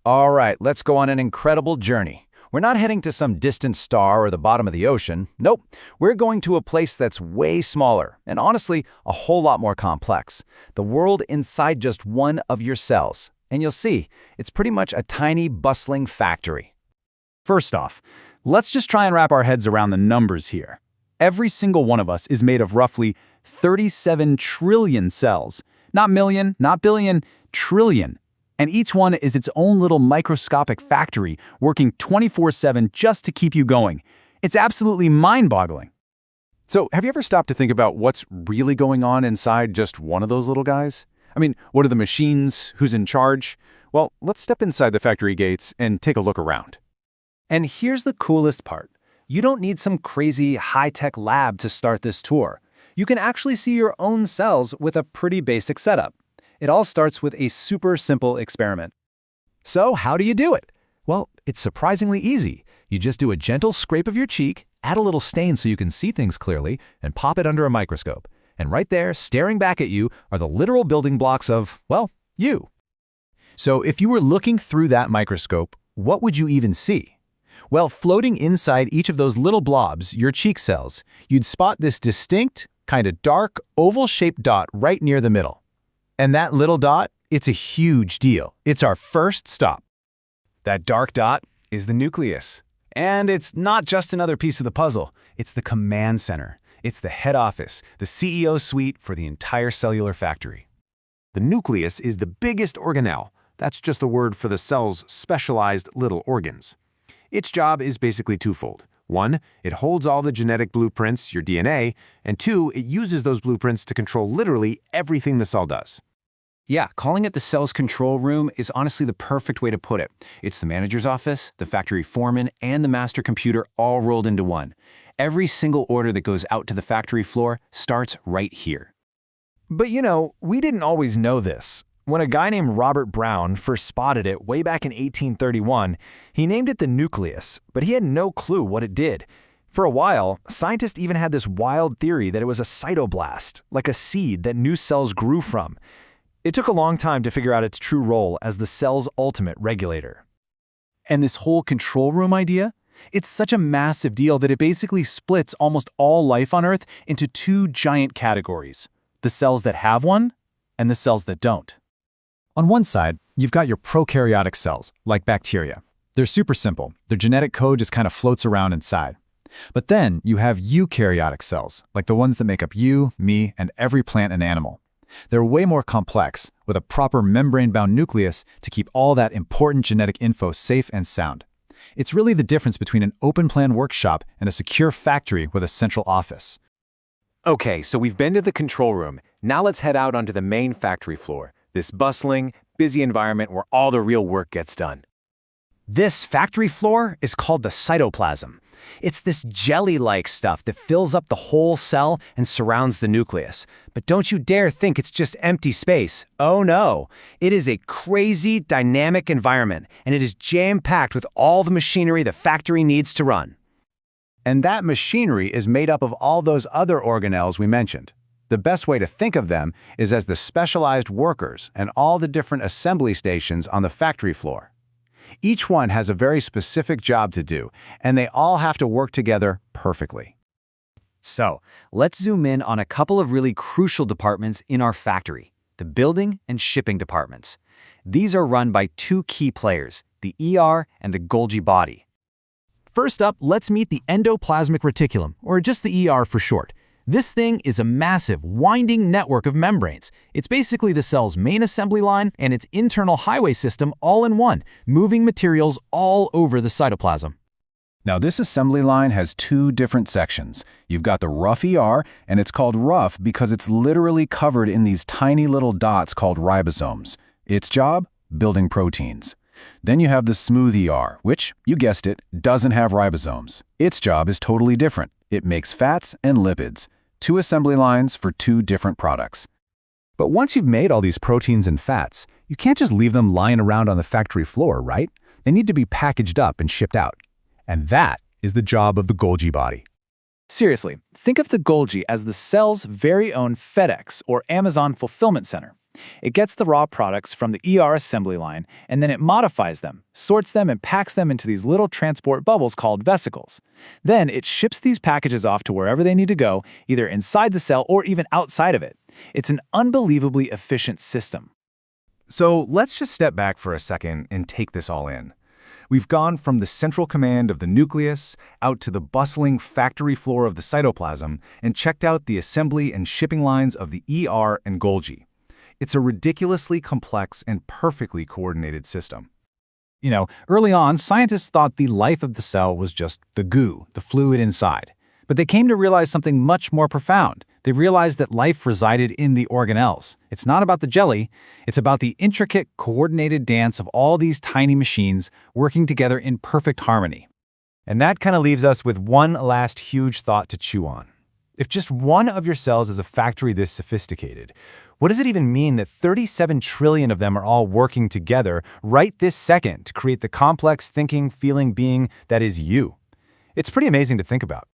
All right, let's go on an incredible journey. We're not heading to some distant star or the bottom of the ocean. Nope, we're going to a place that's way smaller and honestly, a whole lot more complex. The world inside just one of your cells. And you'll see, it's pretty much a tiny, bustling factory. First off, let's just try and wrap our heads around the numbers here. Every single one of us is made of roughly 37 trillion cells. Not million, not billion, trillion. And each one is its own little microscopic factory working 24/7 just to keep you going. It's absolutely mind-boggling. So, have you ever stopped to think about what's really going on inside just one of those little guys? I mean, what are the machines? Who's in charge? Well, let's step inside the factory gates and take a look around. And here's the coolest part. You don't need some crazy high-tech lab to start this tour. You can actually see your own cells with a pretty basic setup. It all starts with a super simple experiment. So how do you do it? Well, it's surprisingly easy. You just do a gentle scrape of your cheek, add a little stain so you can see things clearly, and pop it under a microscope. And right there, staring back at you, are the literal building blocks of, well, you. So if you were looking through that microscope, what would you even see? Well, floating inside each of those little blobs, your cheek cells, you'd spot this distinct, kind of dark, oval-shaped dot right near the middle. And that little dot, it's a huge deal. It's our first stop. That dark dot is the nucleus. And it's not just another piece of the puzzle. It's the command center. It's the head office, the CEO suite for the entire cellular factory. The nucleus is the biggest organelle. That's just the word for the cell's specialized little organs. Its job is basically twofold. One, it holds all the genetic blueprints, your DNA, and two, it uses those blueprints to control literally everything the cell does. Yeah, calling it the cell's control room is honestly the perfect way to put it. It's the manager's office, the factory foreman, and the master computer all rolled into one. Every single order that goes out to the factory floor starts right here. But you know, we didn't always know this. When a guy named Robert Brown first spotted it way back in 1831, he named it the nucleus, but he had no clue what it did. For a while, scientists even had this wild theory that it was a cytoblast, like a seed that new cells grew from. It took a long time to figure out its true role as the cell's ultimate regulator. And this whole control room idea? It's such a massive deal that it basically splits almost all life on Earth into two giant categories: the cells that have one and the cells that don't. On one side, you've got your prokaryotic cells, like bacteria. They're super simple. Their genetic code just kind of floats around inside. But then you have eukaryotic cells, like the ones that make up you, me, and every plant and animal. They're way more complex, with a proper membrane-bound nucleus to keep all that important genetic info safe and sound. It's really the difference between an open-plan workshop and a secure factory with a central office. Okay, so we've been to the control room. Now let's head out onto the main factory floor, this bustling, busy environment where all the real work gets done. This factory floor is called the cytoplasm. It's this jelly-like stuff that fills up the whole cell and surrounds the nucleus. But don't you dare think it's just empty space. Oh no, it is a crazy, dynamic environment, and it is jam-packed with all the machinery the factory needs to run. And that machinery is made up of all those other organelles we mentioned. The best way to think of them is as the specialized workers and all the different assembly stations on the factory floor. Each one has a very specific job to do, and they all have to work together perfectly. So, let's zoom in on a couple of really crucial departments in our factory, the building and shipping departments. These are run by two key players, the ER and the Golgi body. First up, let's meet the endoplasmic reticulum, or just the ER for short. This thing is a massive, winding network of membranes. It's basically the cell's main assembly line and its internal highway system all in one, moving materials all over the cytoplasm. Now this assembly line has two different sections. You've got the rough ER, and it's called rough because it's literally covered in these tiny little dots called ribosomes. Its job? Building proteins. Then you have the smooth ER, which, you guessed it, doesn't have ribosomes. Its job is totally different. It makes fats and lipids. Two assembly lines for two different products. But once you've made all these proteins and fats, you can't just leave them lying around on the factory floor, right? They need to be packaged up and shipped out. And that is the job of the Golgi body. Seriously, think of the Golgi as the cell's very own FedEx or Amazon fulfillment center. It gets the raw products from the ER assembly line, and then it modifies them, sorts them, and packs them into these little transport bubbles called vesicles. Then it ships these packages off to wherever they need to go, either inside the cell or even outside of it. It's an unbelievably efficient system. So let's just step back for a second and take this all in. We've gone from the central command of the nucleus out to the bustling factory floor of the cytoplasm and checked out the assembly and shipping lines of the ER and Golgi. It's a ridiculously complex and perfectly coordinated system. Early on, scientists thought the life of the cell was just the goo, the fluid inside. But they came to realize something much more profound. They realized that life resided in the organelles. It's not about the jelly, it's about the intricate, coordinated dance of all these tiny machines working together in perfect harmony. And that kind of leaves us with one last huge thought to chew on. If just one of your cells is a factory this sophisticated, what does it even mean that 37 trillion of them are all working together right this second to create the complex thinking, feeling being that is you? It's pretty amazing to think about.